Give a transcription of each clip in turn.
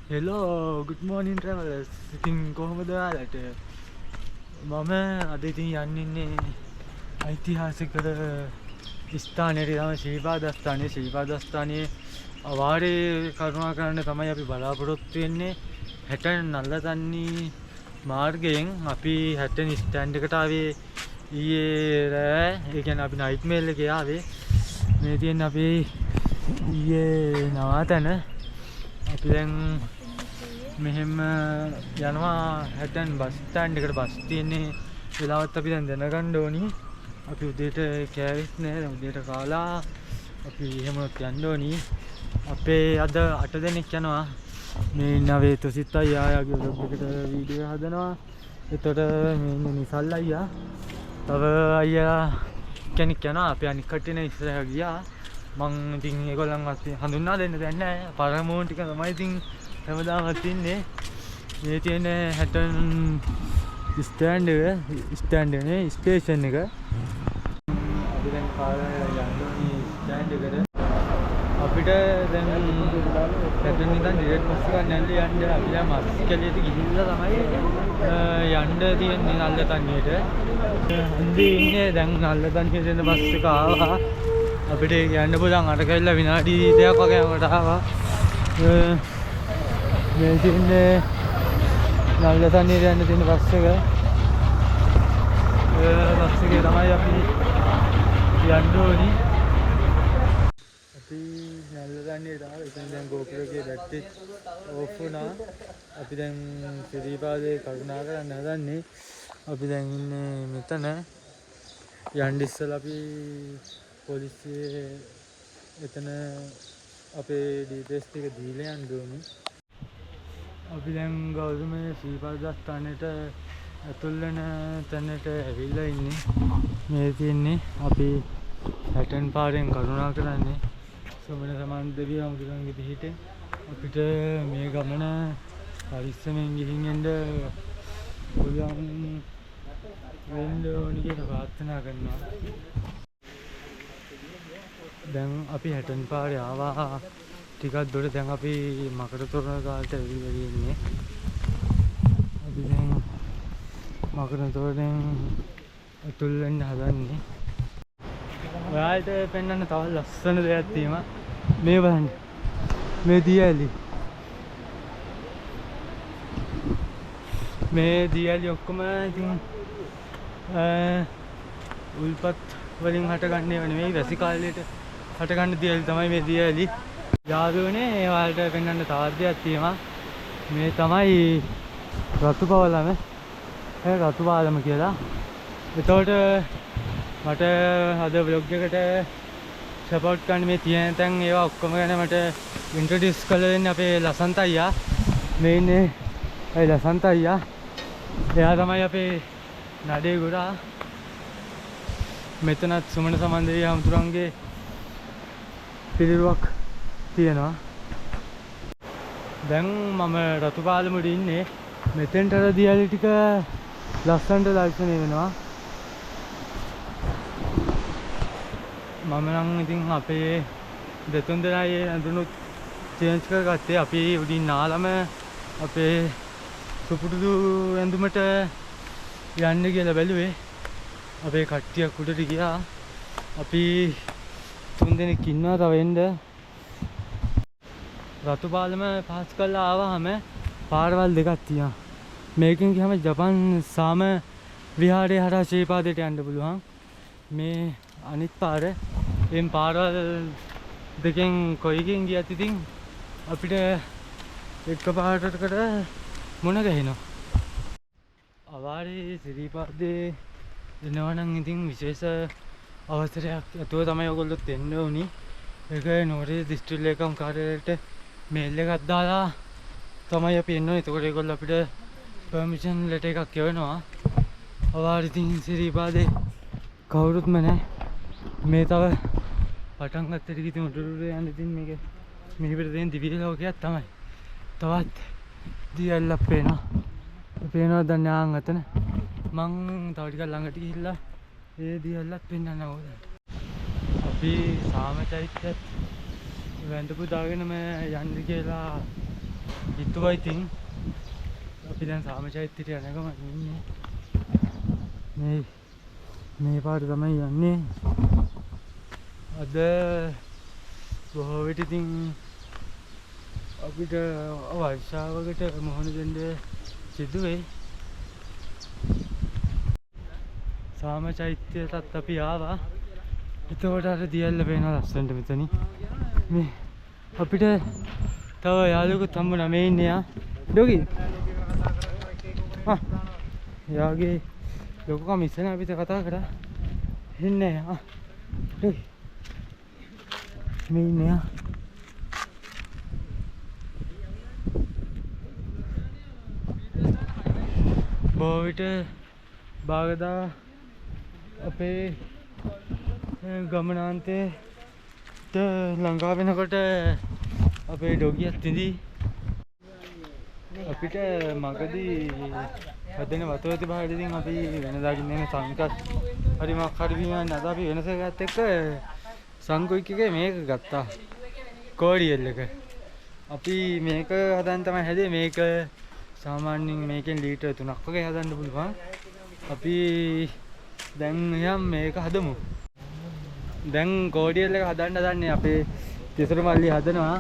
Hello, good morning travelers. ඉතින් කොහොමද ඔයාලට? මම අද ඉතින් යන්නේ ඓතිහාසික ස්ථානයට තමයි ශ්‍රීපාදස්ථානයේ. ශ්‍රීපාදස්ථානයේ අවාරේ කරුණා කරන්න තමයි අපි බලාපොරොත්තු වෙන්නේ. හැටන් නල්ලතන්නි මාර්ගයෙන් අපි හැටන් ස්ටෑන්ඩ් එකට ආවේ ඊයේ රෑ. ඒ කියන්නේ අපි නයිට් මේල් එකේ ආවේ. මේ තියෙන අපි ඊයේ නවාතැන. අපි දැන් මෙහෙම යනවා හැටන් බස් ස්ටෑන්ඩ් එකට. බස් තියෙන්නේ වෙලාවත් අපි දැන් දැනගන්න ඕනි. අපි උදේට කෑවෙත් නෑ. දැන් උදේට කාලා අපි එහෙමත් යන්න ඕනි. අපේ අද 8 දෙනෙක් යනවා. මේ නවේ තුසිත් අයියාගේ බ්ලොග් එකට වීඩියෝ හදනවා. එතකොට මේ ඉන්නේ නිසල් අයියා. තව අයියා කෙනෙක් යනවා. අපි අනික් කට්ටියන ඉස්සරහ ගියා. මං ඉතින් ඒගොල්ලන්වත් හඳුන්වා දෙන්න දෙයක් නැහැ. පරමෝන් ටික තමයි ඉතින් හැමදාමත් ඉන්නේ. මේ තියෙන හැටන් ස්ටෑන්ඩ් නේ ස්ටේෂන් එක. අපි දැන් කාලේ යන්නේ ස්ටෑන්ඩ් එකට. අපිට දැන් හැටන් ඉඳන් ඩිරෙක්ට් බස් එකක් නැල්ල යන්න. අපි දැන් මස්කලියට ගිහිල්ලා තමයි යන්න තියෙන්නේ නල්ලතන්නියට. හන්දේ ඉන්නේ දැන් නල්ලතන්නියට එන බස් එක ආවා. අපිට යන්න පුළුවන් අර කැල්ල විනාඩි 2ක් වගේ යනකොට ආවා. මේ තියෙන්නේ නල්ලතන්නියට යන්න තියෙන බස් එක. බස් එකේ තමයි අපි යන්න ඕනි. අපි නල්ලතන්නියට ආවා. ඉතින් දැන් GoPro එකේ බැටරි ඕෆ් වුණා. අපි දැන් ශ්‍රීපාදේ කරුණා කරන්න හදන්නේ. අපි දැන් ඉන්නේ මෙතන. යන්න ඉස්සෙල්ලා අපි පොලිසියේ එතන අපේ ඩීටේල්ස් ටික දීලා යන්න ඕනි. අපි දැන් ගෞතමයේ ශ්‍රීපාදස්ථානෙට ඇතුල් වෙන තැනට ඇවිල්ලා ඉන්නේ. මේ තියෙන්නේ අපි හැටන් පාරෙන් කරුණා කරන්නේ සොමන සමාන දෙවියන් හමුදුරන්ගේ පිහිටෙන්. අපිට මේ ගමන පරිස්සමෙන් ගිහින් එන්න පුළුවන් වෙන්න ඕනි කියලා ප්‍රාර්ථනා කරනවා. දැන් අපි හැටන් පාරේ ආවා. ටිකක් දුර දැන් අපි මකර තොරණ ගාලට ඇවිල්ලා ඉන්නේ. අපි දැන් මකර තොරණෙන් ඇතුල් වෙන්න හදන්නේ. ඔයාලට පෙන්වන්න තව ලස්සන දෙයක් තියෙනවා. මේ බලන්න. මේ දියැලි. මේ දියැලි ඔක්කොම ඉතින් උල්පත් වලින් හටගන්නේ නෙවෙයි. වැසි කාලේට හටගන්න දියැලි තමයි මේ දියැලි. යාළුවනේ ඔයාලට පෙන්වන්න තවත් දෙයක් තියෙනවා. මේ තමයි රතුපවලම. රතුපාලම කියලා. එතකොට මට අද vlog එකට සපෝට් කරන්න මේ තියෙන තැන් ඒවා ඔක්කොම ගැන මට ඉන්ට්‍රොඩියුස් කරලා දෙන්න අපේ ලසන්ත අයියා. මේ ඉන්නේ ලසන්ත අයියා. එයා තමයි අපේ නඩේ ගුරා. මෙතනත් සුමන සමන්දේවිය හමුදුරන්ගේ පිළිරුවක් තියෙනවා. දැන් මම රතුපාලමුඩ ඉන්නේ. මෙතෙන්ට දියැලි ටික ලස්සනට දර්ශනය වෙනවා. මම නම් ඉතින් අපේ දෙතුන් දෙනාගේ ඇඳුනුත් චේන්ජ් කරගත්තේ. අපි උඩින් නාලම අපේ සුපුරුදු ඇඳුමට යන්න කියලා බැලුවේ. අපේ කට්ටියක් උඩට ගියා. අපි 3 දෙනෙක් ඉන්නවා තව එන්න. රතුපාලම පාස් කරලා ආවහම පාරවල් දෙකක් තියෙනවා. මේකෙන් ගියාම ජපන් සාම විහාරය හරහා ශ්‍රීපාදයට යන්න පුළුවන්. මේ අනිත් පාර එම් පාරවල් දෙකෙන් කොයිකින් ගියත් ඉතින් අපිට එක පාරකට මොන ගහිනවා. අවාරේ ශ්‍රීපාදේ එනවා නම් ඉතින් විශේෂ අවසරයක් ඇතුව තමයි ඔයගොල්ලොත් එන්න ඕනි. ඒක නෝරේ දිස්ත්‍රික් ලේකම් කාර්යාලයට මේල් එකක් දාලා තමයි අපි එන්න ඕනේ. එතකොට ඒගොල්ලෝ අපිට පර්මිෂන් ලෙටර් එකක් කියවනවා. අවාරේ ඉතින් ශ්‍රීපාදේ කවුරුත්ම නැහැ. මේ තව පටන් ගත්තට ඉතින් උඩුරුර යන්න ඉතින් මේක මෙහෙට දෙන දිවි ලෝකයක් තමයි. තවත් දියල්ලක් පේනවා දැන් යාන් අතන. මං තව ටිකක් ළඟට ගිහිල්ලා ඒ දියල්ලත් පෙන්නන්න ඕන. අපි සාම චෛත්‍යත් වැඳපු දාගෙනම යන්න කියලා හිතුවා ඉතින් අපි දැන් සාමචෛත්‍යයට යනකම ඉන්නේ. මේ පාර තමයි යන්නේ. අද බොහෝ විට ඉතින් අපිට වර්ෂාවකට මුහුණ දෙන්න සිදුවේ. සාමචෛත්‍යයටත් අපි ආවා. එතකොට අර දියල්ල පේනවා ලස්සනට මෙතනින්. මේ අපිට තව යාළුවෙකුත් හම්බුණා මේ ඉන්නේ යා. ඩොගි. යාගේ ලොකුකම ඉස්සෙන අපිට කතා කරා. එන්නේ යා. ඩොගි. මේ ඉන්නේ යා. බොහෝ විට බාගදා අපේ ගමනාන්තයට ළඟා වෙනකොට අපේ ඩොගියත් ඉඳී අපිට මගදී හදන වතුරති බාහිරින් අපි වෙනදාකින් එන සංකත් හරි මොකක් හරි බීමෙන් අද අපි වෙනස ගත්ත එක්ක සංකුයික් එකේ මේක ගත්තා කෝඩියල් එක. අපි මේක හදන්න තමයි හැදේ. මේක සාමාන්‍යයෙන් මේකෙන් ලීටර් 3ක් වගේ හදන්න පුළුවන්. අපි දැන් යම් මේක හදමු. දැන් කෝඩියල් එක හදන්න හදන්නේ අපේ තිසර මල්ලි හදනවා.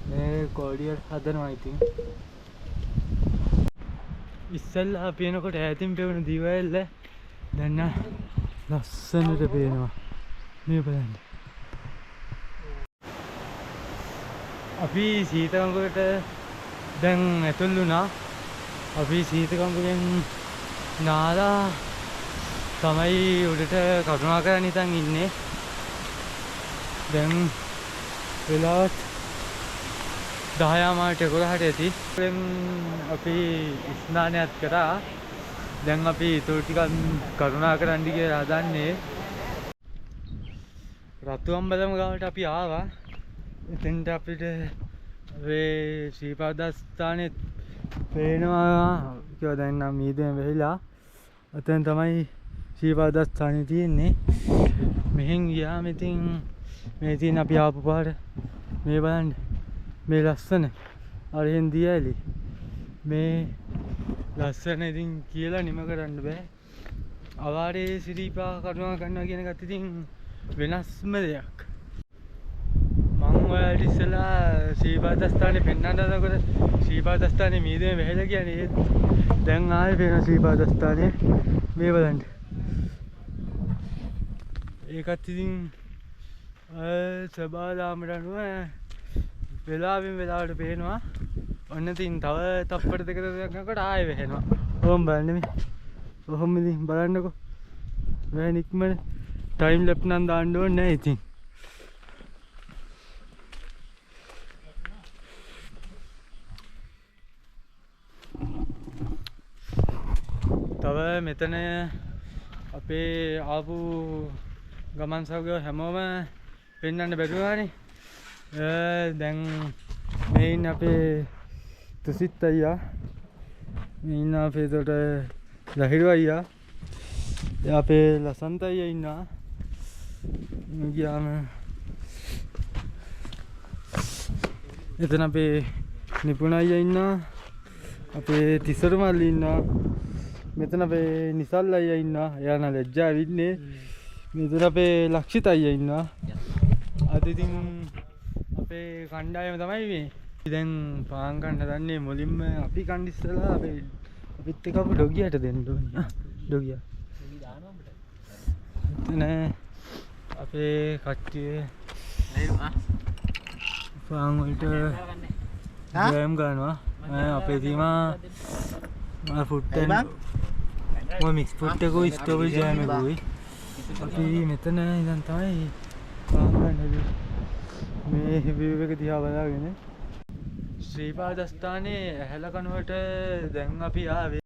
මේ කෝඩියල් හදනවා ඉතින්. ඉස්සෙල්ලා අපි එනකොට ඈතින් පෙවුණු දිවයිල්ල දැන් ලස්සනට පේනවා. මේ බලන්න. අපි සීතකංගුවට දැන් ඇතුල් වුණා. අපි සීතකංගුවෙන් නාලා තමයි උඩට කරුණාකරන් හිටන් ඉන්නේ. දැන් වෙලාවත් 10:00 11:00 ඇති. දැන් අපි ස්නානයත් කරා. දැන් අපි ඊටු ටිකක් කරුණාකරන් දිගේ හදන්නේ. රතු අම්බලම ගාවට අපි ආවා. එතෙන්ට අපිට මේ ශ්‍රීපාදස්ථානේ පේනවා කියලා දැන් නම් මීදෙන් වෙහිලා. එතෙන් තමයි ශ්‍රීපාදස්ථානේ තියෙන්නේ. මෙහෙන් ගියාම ඉතින් මේ තියෙන අපි ආපු පාර මේ බලන්න. මේ ලස්සන අරහෙන් දියැලි. මේ ලස්සන ඉතින් කියලා නිම කරන්න බෑ. අවාරේ ශ්‍රීපා කරුණා කරනවා කියන එකත් ඉතින් වෙනස්ම දෙයක්. ඔයාලට ඉස්සෙල්ලා ශ්‍රීපාදස්ථානේ පෙන්වන්න හදනකොට ශ්‍රීපාදස්ථානේ මීදෙන් වැහිලා කියන්නේ දැන් ආයේ පේන ශ්‍රීපාදස්ථානේ මේ බලන්න. ඒකත් ඉතින් සබාදාමට අනුව වෙලාවෙන් වෙලාවට පේනවා. ඔන්න ඉතින් තව තප්පර දෙක තුනක් යනකොට ආයෙ වැහෙනවා. ඕම් බලන්න මේ. ඔහොම ඉතින් බලන්නකෝ. වැහෙන ඉක්මන ටයිම් ලැප් නම් දාන්න ඕනේ නැහැ ඉතින්. තව මෙතන අපේ ආපු ගමන් සෞඛ්‍ය හැමෝම පෙන්වන්න බැරිවානේ. දැන් මේ ඉන්න අපේ තුසිත් අයියා, මේ ඉන්න අපේ තොට ලහිරු අයියා, අපේ ලසන්ත අයියා ඉන්නවා. ගියාම එතන අපේ නිපුණ අයියා ඉන්නවා. අපේ තිසර මල්ලි ඉන්නවා. මෙතන අපේ නිසල් අයියා ඉන්නවා. එයා නම් ලැජ්ජාව ඉන්නේ. මෙතන අපේ ලක්ෂිත අයියා ඉන්නවා. අද ඉතින් අපේ කණ්ඩායම තමයි මේ. දැන් පාන් කන්න හදන්නේ. මුලින්ම අපි කන්න ඉස්සලා අපිත් එක්ක අපු ඩොගියට දෙන්න ඕනේ. ඩොගියා. එතන අපේ කට්ටිය පාන් වලට ජෑම් ගන්නවා. අපේ තීමා ෆුඩ් ඔය මික්ස් ෆුඩ් එකෝ ස්ට්‍රොබෙරි ජෑම් එකෝයි. අපි මෙතන ඉඳන් තමයි පාන් ගන්නේ. මේ view එක දිහා බලාගෙන ශ්‍රීපාදස්ථානේ ඇහැල කනුවට දැන් අපි ආවේ.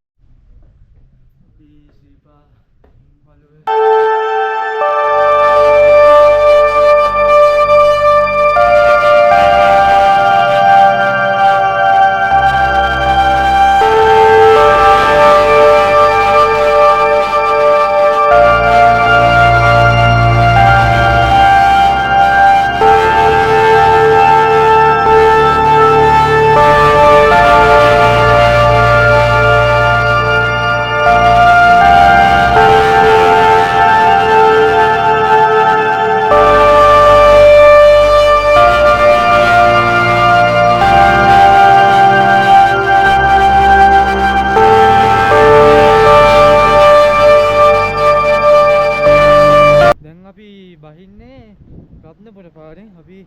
රත්නපුර පාරෙන් අපි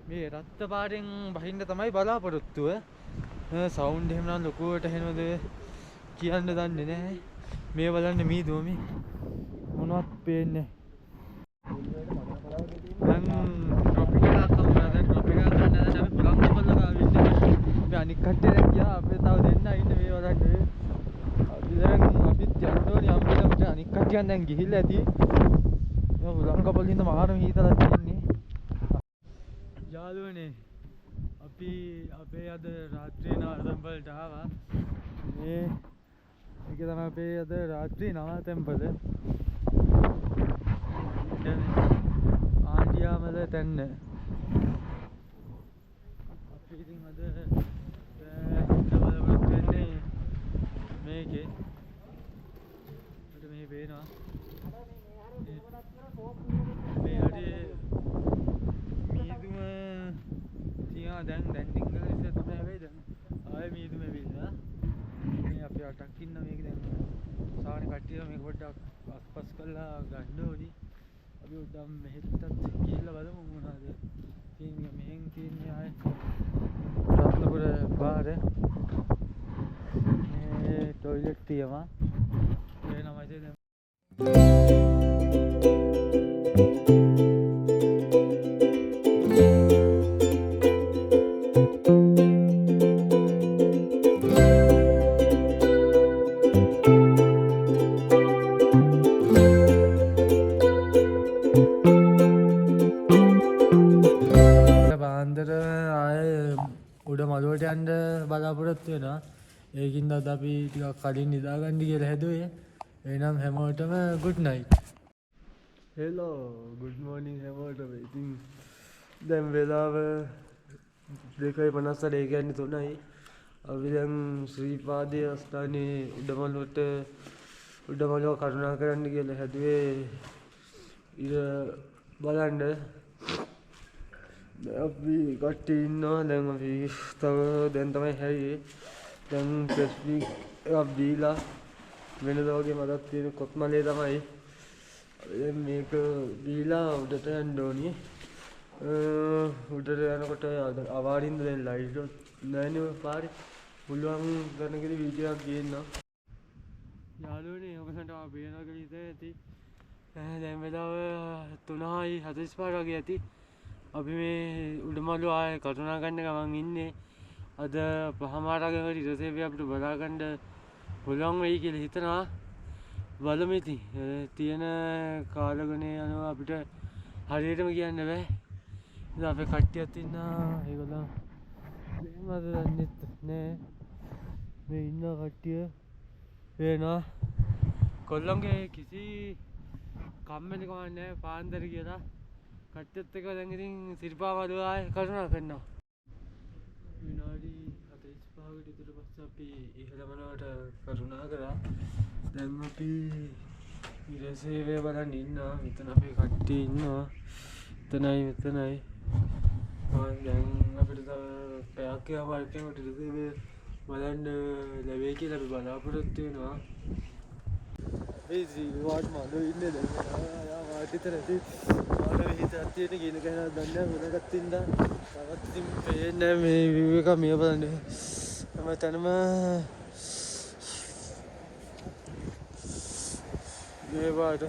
මේ රත්ත පාරෙන් බහින්න තමයි බලාපොරොත්තුව. සවුන්ඩ් එහෙම නම් ලොකුවට එනවද කියන්න දන්නේ නැහැ. මේ බලන්න මීදුව මේ මොනවත් පේන්නේ නැහැ. දැන් ටොපික් එකක් තමයි. දැන් ටොපික් එකක් ගන්න දැන් අපි පුලංගපල්ල ගාවින්නේ. මේ අනික් කට්ටිය දැන් ගියා. අපේ තව දෙන්න ඉන්නේ මේ බලන්න. අපි දැන් අපිත් යන්න ඕනේ අම්බලමට. අනික් කට්ටියන් දැන් ගිහිල්ලා ඇති. මේ පුලංගපල්ලේ ඉඳන් මහාරම හීතලක් තියෙන්නේ. යාළුවනේ අපි අපේ අද රාත්‍රී නවතැන්පලට ආවා. මේ ඒක තමයි අපේ අද රාත්‍රී නවතැන්පල. ආණ්ඩියාමල තැන්න. අපි ඉතින් අද බලාපොරොත්තු වෙන්නේ මේකේ. අපිට මේ පේනවා. මේ හරිය මීදුම තියා දැන් ටිකක් ඉස්සර තමයි හැබැයි දැන් ආයෙ මීදුම වෙලා. මේ අපි අටක් ඉන්න මේක දැන් සාහන කට්ටිය මේක පොඩ්ඩක් අස්පස් කරලා ගන්න ඕනි. අපි උඩම් මෙහෙටත් ගිහිල්ලා බලමු මොනවද තියෙන්නේ. මෙහෙන් තියෙන්නේ ආයෙ රත්නපුර පාර. මේ টয়ලට් තියවා. ඒ නමයි දැන් උඩ මළුවට යන්න බලාපොරොත්තු වෙනවා. ඒකින්ද අද අපි ටිකක් කලින් නිදාගන්න කියලා හැදුවේ. එහෙනම් හැමෝටම good night. hello good morning හැමෝටම. ඉතින් දැන් වෙලාව 2:58 ඒ කියන්නේ 3යි. අපි දැන් ශ්‍රීපාදයේ ස්ථානයේ උඩමළුව කරුණා කරන්න කියලා හැදුවේ. ඉර බලන්න අපි කට්ටිය ඉන්නවා. දැන් අපි තව දැන් තමයි හැරියේ. දැන් ස්පෙસિෆික් එකක් දීලා වෙනදා වගේ මතක් තියෙන කොත්මලේ තමයි. දැන් මේක දීලා උඩට යන්න ඕනි. උඩට යනකොට අවාරින්ද දැන් ලයිට් නැන්නේ පාරේ. පුළුවන් ගන්නකෙදි වීඩියෝ එකක් ගේන්න. යාළුවනේ ඔයගොල්ලන්ට පේනවා කියලා හිතේ ඇති. දැන් වෙලාව 3:45 වගේ ඇති. අපි මේ උඩමළුව ආයේ කරුණා ගන්න ගමන් ඉන්නේ. අද පහමාරකට ඉරසේවි අපිට බලා ගන්න පුළුවන් වෙයි කියලා හිතනවා. බලමු ඉතින්. තියෙන කාලගුණය අනුව අපිට හරියටම කියන්න බෑ. ඉතින් අපේ කට්ටියත් ඉන්නවා. ඒගොල්ලෝ මේවද දන්නේ නැහැ. මේ ඉන්න කට්ටිය වෙනවා. කොල්ලන්ගේ කිසි කම්මැලිකමක් නැහැ පාන්දර කියලා. කට්ටියත් එක්ක දැන් ඉතින් සිරිපා මළුව ආයේ කරුණා කරනවා. විනාඩි 45කට විතර පස්සේ අපි ඉහළ මළුවට කරුණා කරා. දැන් අපි ඉරසේවය බලන් ඉන්නවා. මෙතන අපේ කට්ටිය ඉන්නවා. මෙතනයි. දැන් අපිට තව පැයක් වගේ ඉරසේවය බලන්න ලැබෙයි කියලා අපි බලාපොරොත්තු වෙනවා. මේ ජීවාට මළුවේ ඉන්නේ දැන් වාට විතර ඇති. මාළේ හිතක් තියෙන කියන කෙනා දන්නේ නැහැ. වෙනකත් ඉඳන් තවත් ඉතින් පේන්නේ මේ view එක මේ බලන්න. හැමතැනම මේ වාට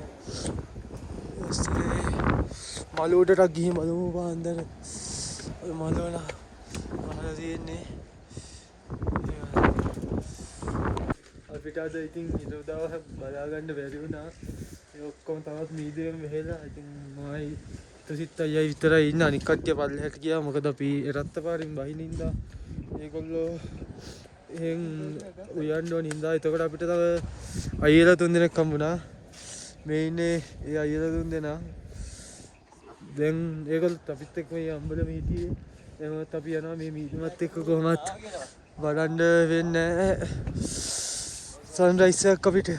මළුවටට ගිහින් බලමු පාන්දර. මළුවන මහල තියෙන්නේ. අපිට අද ඉතින් ඉරදාව බලා ගන්න බැරි වුණා. ඒ ඔක්කොම තවත් මීදුවෙන් වෙහෙලා. ඉතින් මමයි තුසිත් අයියා විතරයි ඉන්න. අනික් කට්ටිය පල්ලෙහාට ගියා. මොකද අපි රත්ත පාරින් බහින්න ඉඳා. ඒගොල්ලෝ එහෙන් උයන්න ඕන ඉඳා. එතකොට අපිට තව අයියලා 3 දෙනෙක් හම්බුණා. මේ ඉන්නේ ඒ අයියලා 3 දෙනා. දැන් ඒගොල්ලෝ අපිත් එක්ක මේ අම්බලම හිටියේ. එහෙමත් අපි යනවා මේ මීදුමත් එක්ක කොහොමත් බලන්න වෙන්නේ සන්රයිස් එකක් අපිට.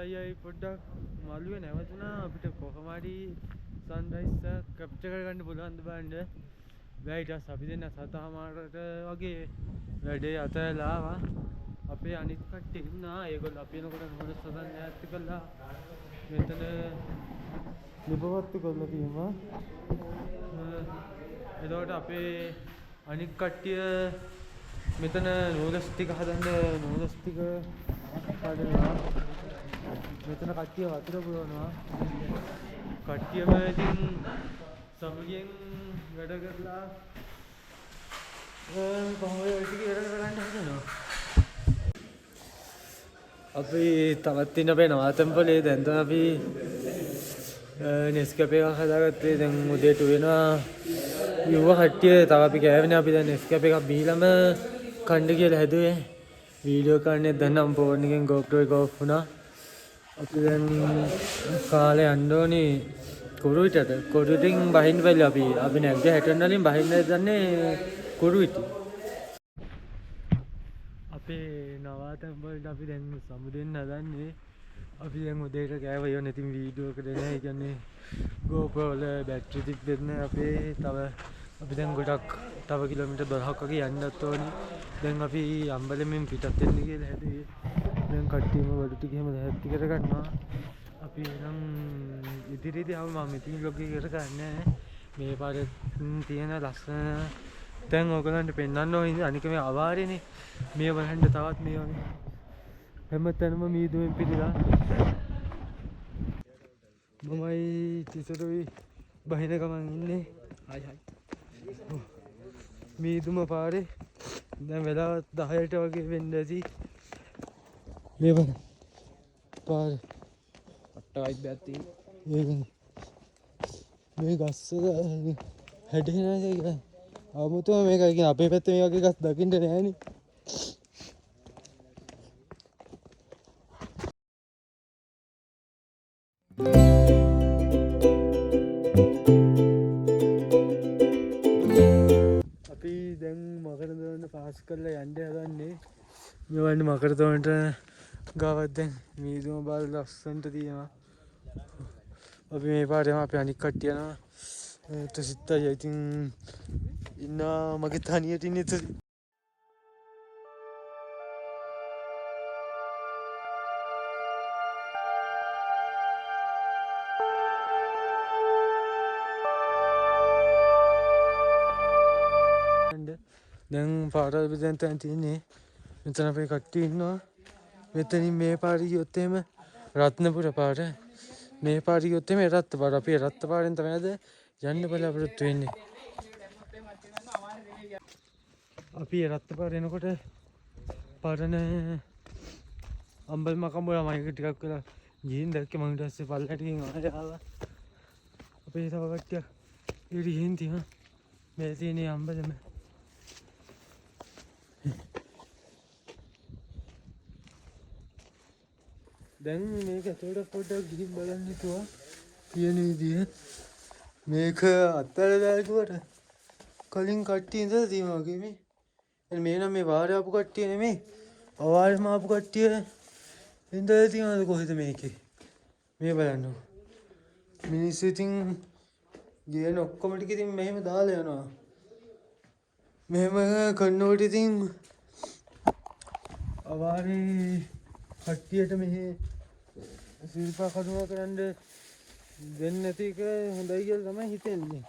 අයියයි පොඩ්ඩක් මළුවේ නැවතුණා අපිට කොහොම හරි සන්රයිස් කැප්චර් කරගන්න පුළුවන් ද බලන්න. ඊට පස්සේ අපි දෙන්න 7:00ට වගේ වැඩේ අතහැරලා ආවා. අපේ අනිත් කට්ටිය ඉන්නා. ඒගොල්ලෝ අපි එනකොට මොකද සදන් ඈත් කළා. මෙතන නිබවත්තු කරලා තියෙනවා. එතකොට අපේ අනිත් කට්ටිය මෙතන නූඩල්ස් ටික හදන්න නූඩල්ස් ටික හදනවා. මෙතන කට්ටිය වතුර පුරවනවා. කට්ටියම ඉතින් සමගියෙන් වැඩ කරලා කොහොමද ඔය ටික ඉවර කරගන්න හදනවා. අපි තවත් ඉන්න අපේ නවාතැන්පලේ දැන් තමයි අපි නෙස්කැපේ එකක් හදාගත්තේ. දැන් උදේට වෙනවා. යුව කට්ටිය තව අපි කෑවනේ. අපි දැන් නෙස්කැපේ එකක් බීලම කණ්ඩ කියලා හැදුවේ. වීඩියෝ කරන්නේ දැන් නම් ෆෝන් එකෙන් GoPro එක ඔෆ් වුණා. අපි දැන් කාලේ යන්න ඕනේ කුරුවිටට. කුරුවිටින් බහින්න බැලි අපි නැග්ග 60 වලින් බහින්න දන්නේ කුරුවිටි. අපේ නවාතැන්පලට අපි දැන් සමුදෙන්න හදන්නේ. අපි දැන් උදේට කෑවා. ඉතින් ඉතින් වීඩියෝ එකද නැහැ. ඒ කියන්නේ GoPro වල බැටරි තිබ්බෙත් නැහැ අපේ. තව අපි දැන් ගොඩක් තව කිලෝමීටර් 12ක් වගේ යන්නත් ඕනේ. දැන් අපි අම්බලමෙන් පිටත් වෙන්න කියලා හැදුවේ. දැන් කට්ටියම වල ටික එහෙම දැහැත්ති කරගන්නවා. අපි නම් ඉදිරියේදී ආව මම ඉතින් vlog එක කර ගන්නෑ. මේ පාරේ තියෙන ලස්සන දැන් ඔයගලන්ට පෙන්වන්න ඕනේ. අනික මේ අවාරේනේ. මේ බලන්න තවත් මේ වගේ හැමතැනම මීදුමෙන් පිළිලා. මමයි තිසරුයි බහින ගමන් ඉන්නේ. හයි හයි. මීදුම පාරේ දැන් වෙලාව 10ට වගේ වෙන්න ඇති. මේ බලන්න පාරේ අට්ටවයිත් බෑත් තියෙන්නේ. මේ ගස් හැදෙන එක අමුතුම මේක කියන්නේ අපේ පැත්තේ මේ වගේ ගස් දකින්න නෑනේ. අපි දැන් මකරදොන්න පාස් කරලා යන්න හදන්නේ. මේ වන්නේ මකරදොන්නට ගාවත් දැන් මීදුම බාල ලස්සනට තියෙනවා. අපි මේ පාරේ අපි අනික් කට්ටිය යනවා. තුසිතයි ඉතින් ඉන්නා මගේ තනියට ඉන්නේ තුසි. දැන් පාරවල් බෙදෙන් තැන තියෙන්නේ. මෙතන අපේ කට්ටිය ඉන්නවා. මෙතනින් මේ පාරේ ගියොත් එහෙම රත්නපුර පාර. මේ පාරේ ගියොත් එහෙම රත්ත පාර. අපි රත්ත පාරෙන් තමයි යන්න බලාපොරොත්තු වෙන්නේ. අපි රත්ත පාර එනකොට පාරන අම්බල් මකම්බල මයික ටිකක් වෙලා ගිහින් දැක්කේ. මම ඊට පස්සේ පල්ලට ගිහින් ආයෙ ආවා. අපේ තව කට්ටිය ඉරිහින් තියෙනවා. මේ තියෙන්නේ අම්බලම. දැන් මේක ඇතුළට පොඩ්ඩක් ගිහින් බලන්න හිතුවා. තියෙන විදිය මේක අත්හැරලා දාගුවට කලින් කට්ටිය ඉඳලා තියෙනවා වගේ මේ. මේ නම් මේ වාරේ ආපු කට්ටිය නෙමෙයි. අවාරේම ආපු කට්ටිය ඉඳලා තියෙනවද කොහෙද මේකේ? මේ බලන්න. මිනිස්සු ඉතින් ගේන ඔක්කොම ටික ඉතින් මෙහෙම දාලා යනවා. මෙහෙම කන්නකොට ඉතින් අවාරේ කට්ටියට මෙහෙ සිල්පා කඩුව කරන්න දෙන්නේ නැති එක හොඳයි කියලා තමයි හිතෙන්නේ.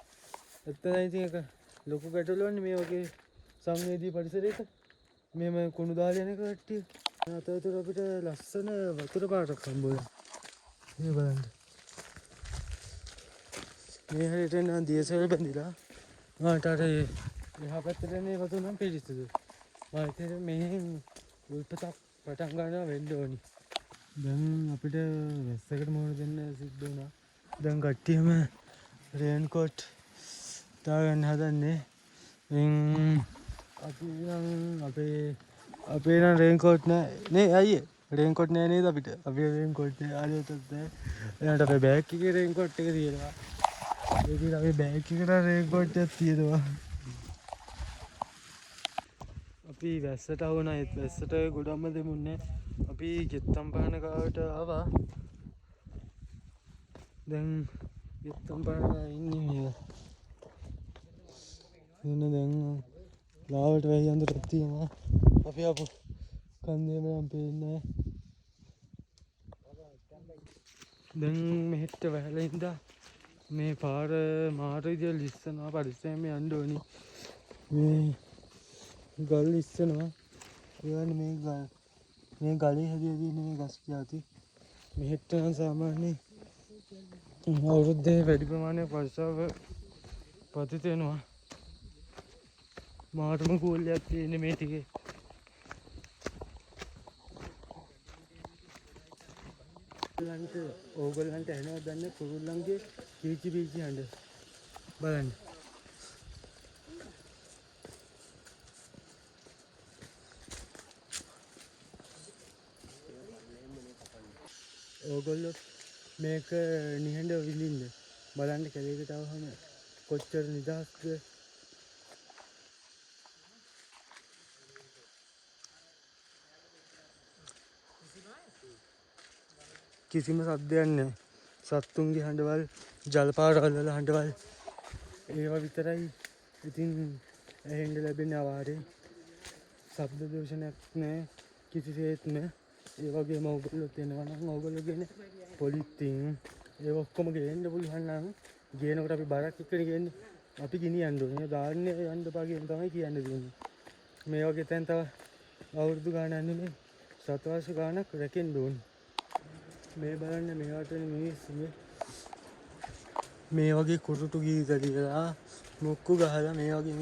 ඇත්තටම ඉතින් ඒක ලොකු ගැටලුවක්නේ මේ වගේ සංවේදී පරිසරයක. මෙහෙම කුණු දාලා යන කට්ටිය. අතතර අපිට ලස්සන වතුර පාටක් හම්බුණා. මේ බලන්න. මේ හැරෙට නම් දියසෙල් බැඳිලා. මාට අර එහා පැත්තට එන්නේ වතුර නම් පිළිස්සුදු. මම හිතේ මෙහෙන් උල්පතක් පටන් ගන්නවා වෙන්න ඕනි. දැන් අපිට වැස්සකට මොන දෙන්න සිද්ධ වුණා. දැන් කට්ටියම රේන් කෝට් දාගන්න හදන්නේ. අපි නම් අපේ නම් රේන් කෝට් නෑ අයියේ. රේන් කෝට් නෑ නේද අපිට? අපේ රේන් කෝට් නෑ ආයෙත් නෑ. එයාට අපේ බෑග් එකේ රේන් කෝට් එක තියෙනවා. ඒකේ අපේ බෑග් එකට රේන් කෝට් එකක් තියෙනවා. අපි වැස්සට වුණා. ඒත් වැස්සට ගොඩක්ම දෙමුන්නේ. අපි ගෙත්තම් පහන ගාවට ආවා. දැන් ගෙත්තම් පහන ඉන්නේ මේක. එන්න දැන් ලාවට වැහි අඳුරක් තියෙනවා. අපි ආපු කන්දේම නම් පේන්නේ නැහැ. දැන් මෙහෙට වැහලා ඉඳලා මේ පාර මාර විදියට ලිස්සනවා. පරිස්සමෙන් යන්න ඕනි. මේ ගල් ලිස්සනවා. ඒ වගේ මේ ගලේ හැදිලා තියෙන මේ ගස් ಜಾති මෙහෙට නම් සාමාන්‍ය අවුරුද්දේ වැඩි ප්‍රමාණයක් වර්ෂාව පතිත වෙනවා. මාටම කූල්ලයක් තියෙන්නේ මේ ටිකේ. ඕගොල්ලන්ට ඇහෙනවද දන්නේ කුරුල්ලන්ගේ කීචි පීචි හඬ බලන්න. ඕගොල්ලෝ මේක නිහඬව විඳින්න බලන්න කැලේකට આવහම කොච්චර නිදහස්ද. කිසිම සද්දයක් නැහැ. සත්තුන්ගේ හඬවල්, ජල පාරවල් වල හඬවල් ඒවා විතරයි ඉතින් ඇහෙන්න ලැබෙන්නේ අවාරේ. ශබ්ද දූෂණයක් නැහැ කිසිසේත් නැහැ. ඒ වගේම ඕගොල්ලෝ තේනවා නම් ඕගොල්ලෝ කියන්නේ පොලිතින් ඒ ඔක්කොම ගේන්න පුළුවන් නම් ගේනකොට අපි බරක් එක්කනේ ගේන්නේ. අපි ගෙනියන්න ඕනේ. දාන්නේ යන්න බා කියන තමයි කියන්න දෙන්නේ. මේ වගේ තැන් තව අවුරුදු ගානක් නෙමෙයි සතවර්ෂ ගානක් රැකෙන්න ඕනේ. මේ බලන්න මේවට මිනිස්සු මේ වගේ කුරුටු ගීත දීලා මුක්කු ගහලා මේ වගේ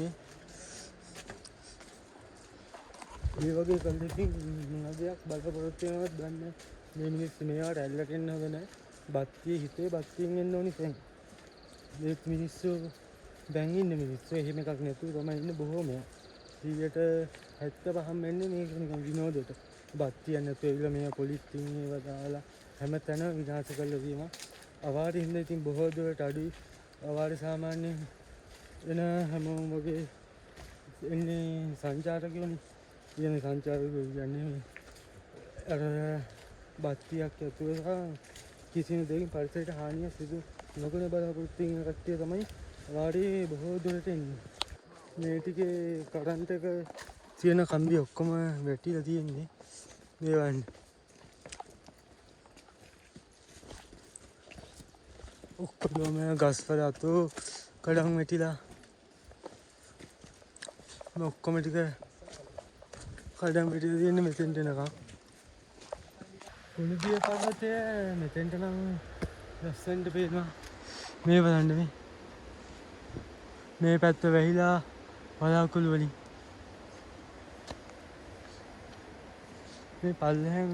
මේ වගේ කන්දකින් මොනදයක් බලපොරොත්තු වෙනවද දන්නේ මේ මිනිස්සු මේවට ඇල්ලට එන්න හොඳ නැහැ. බත්තිය හිතේ බත්තියෙන් එන්න ඕනි දැන්. මේ මිනිස්සු දැන් ඉන්න මිනිස්සු එහෙම එකක් නැතුව තමයි ඉන්න බොහෝමයක්. 75ම එන්නේ මේක නිකන් විනෝදයට. බත්තියක් නැතුව ඉවිල මේ පොලිස්තින් ඒවා දාලා හැමතැන විනාශ කරලා තියෙනවා. අවාරේ හින්දා ඉතින් බොහෝ දුරට අඩුයි. අවාරේ සාමාන්‍යයෙන් එන හැමෝම වගේ එන්නේ සංචාරකයෝනේ. කියන්නේ සංචාරකයෝ කියන්නේ අර බත්තියක් ඇතුළේ කිසිම දෙයකින් පරිසරයට හානියක් සිදු නොකර බලාපොරොත්තු වෙන කට්ටිය තමයි අවාරේ බොහෝ දුරට එන්නේ. මේ ටිකේ කරන්ට් එක තියෙන කම්බි ඔක්කොම වැටිලා තියෙන්නේ. මේ වань ඔක්කොම ගස්වල අතු කඩන් වැටිලා මේ ඔක්කොම ටික කඩන් වැටිලා තියෙන්නේ මෙතෙන්ට එනකම්. කුණුදිය පර්වතය මෙතෙන්ට නම් ලස්සනට පේනවා. මේ බලන්න මේ පැත්ත වැහිලා වලාකුළු වලින් මේ පල්ලෙන්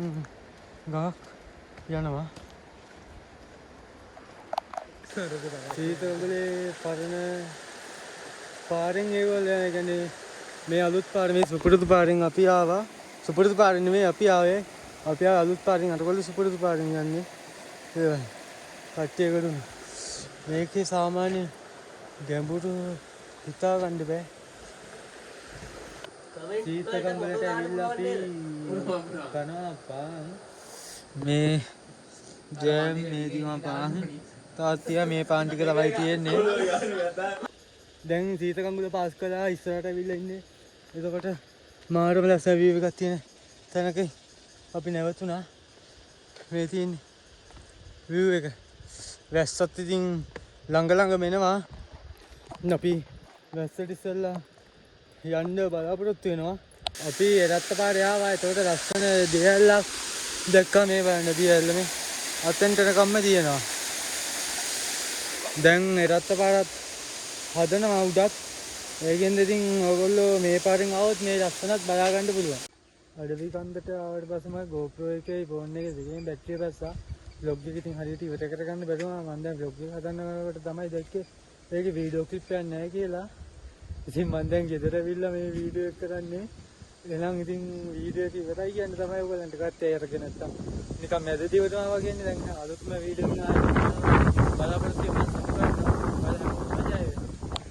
ගහක් යනවා. සීතලේ පරණ පාරෙන් ඒගොල්ලෝ කියන්නේ මේ අලුත් පාර මේ සුපුරුදු පාරෙන් අපි ආවා. සුපුරුදු පාරෙන් නෙමෙයි අපි ආවේ. අපි අලුත් පාරෙන් අරගොල්ල සුපුරුදු පාරෙන් යන්නේ. ඒ කට්ටියකට මේකේ සාමාන්‍ය ගැඹුරු හිතා ගන්න බෑ. සීතකම් වලට ඇවිල්ලා අපි කනවා පාන්. මේ ජෑම් මේ දිහා පාන්. තාත්තියා මේ පාන් ටික තමයි තියෙන්නේ. දැන් සීතකම් වල පාස් කරලා ඉස්සරහට ඇවිල්ලා ඉන්නේ. එතකොට මාරම ලස්සන view එකක් තියෙන තැනක අපි නැවතුණා. මේ තියෙන view එක. වැස්සත් ඉතින් ළඟ මෙනවා. අපි වැස්සට ඉස්සෙල්ලා යන්න බලාපොරොත්තු වෙනවා. අපි එරත්ත පාරේ ආවා. ඒකට ලස්සන දියැලක් දැක්කා. මේ බලන්න දියැල්ල මේ අතෙන්ටකම්ම තියෙනවා. දැන් එරත්ත පාරත් හදනවා උඩත්. ඒකෙන්ද ඉතින් ඔයගොල්ලෝ මේ පාරෙන් ආවොත් මේ ලස්සනත් බලා ගන්න පුළුවන්. අඩවි කන්දට ආවට පස්සේ මම GoPro එකේ ෆෝන් එකේ දෙකෙන් බැටරිය බැස්සා. vlog එක ඉතින් හරියට ඉවර කරගන්න බැරුවා. මම දැන් vlog එක හදන්නකොට තමයි දැක්කේ ඒකේ වීඩියෝ ක්ලිප් එකක් නැහැ කියලා. ඉතින් මම දැන් ගෙදර ඇවිල්ලා මේ වීඩියෝ එක කරන්නේ. එහෙනම් ඉතින් වීඩියෝ එක ඉවරයි කියන්න තමයි ඔයගලන්ට ගත්තේ අරගෙන නැත්තම් නිකන් මැදදී වටනවා වගේ ඉන්නේ. දැන් අලුත්ම වීඩියෝ එක බලාපොරොත්තු වෙනවා.